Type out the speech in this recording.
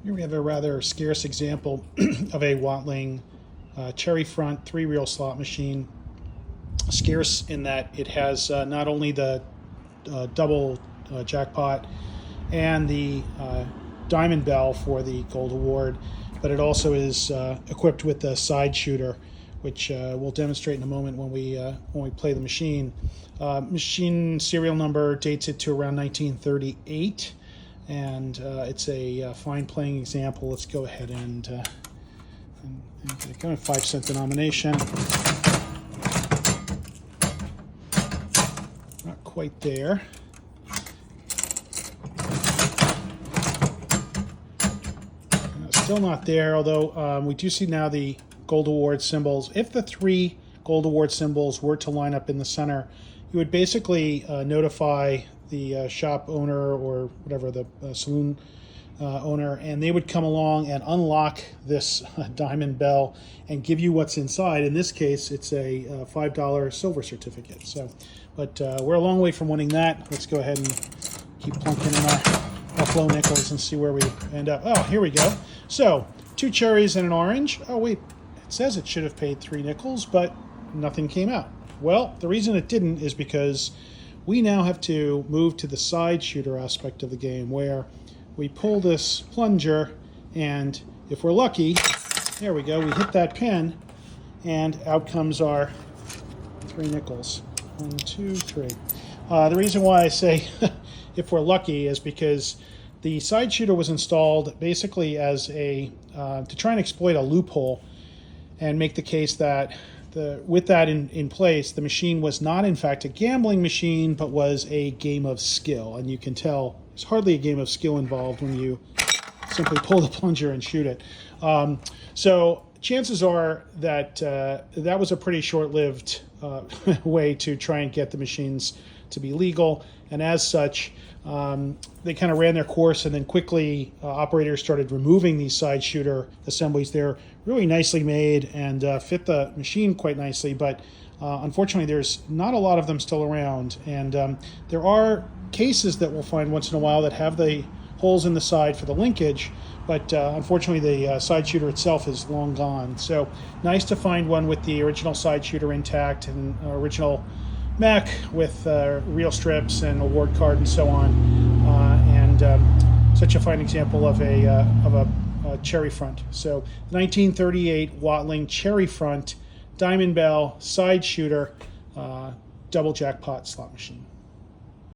Here we have a rather scarce example of a Watling cherry front 3-reel slot machine. Scarce in that it has not only the double jackpot and the diamond bell for the gold award, but it also is equipped with the side shooter, which we'll demonstrate in a moment when we play the machine. Machine serial number dates it to around 1938, and it's a fine playing example. Let's go ahead and get kind of 5-cent denomination. Not quite there. Still not there, although we do see now the gold award symbols. If the 3 gold award symbols were to line up in the center, you would basically notify the shop owner or whatever, the saloon owner, and they would come along and unlock this diamond bell and give you what's inside. In this case, it's a $5 silver certificate. So, but we're a long way from winning that. Let's go ahead and keep plunking in our Buffalo nickels and see where we end up. Oh, here we go. So 2 cherries and an orange. Oh wait, it says it should have paid 3 nickels, but nothing came out. Well, the reason it didn't is because we now have to move to the side shooter aspect of the game, where we pull this plunger, and if we're lucky, there we go, we hit that pin, and out comes our 3 nickels. 1, 2, 3. The reason why I say if we're lucky is because the side shooter was installed basically as a to try and exploit a loophole and make the case that with that in place, the machine was not in fact a gambling machine, but was a game of skill. And you can tell there's hardly a game of skill involved when you simply pull the plunger and shoot it. So chances are that that was a pretty short-lived way to try and get the machines to be legal, and as such, they kind of ran their course, and then quickly operators started removing these side shooter assemblies. They're really nicely made and fit the machine quite nicely, but unfortunately there's not a lot of them still around, and there are cases that we'll find once in a while that have the holes in the side for the linkage, but unfortunately the side shooter itself is long gone. So nice to find one with the original side shooter intact and original mech with reel strips and award card and so on, and such a fine example of a cherry front. So 1938 Watling cherry front, diamond bell, side shooter, double jackpot slot machine.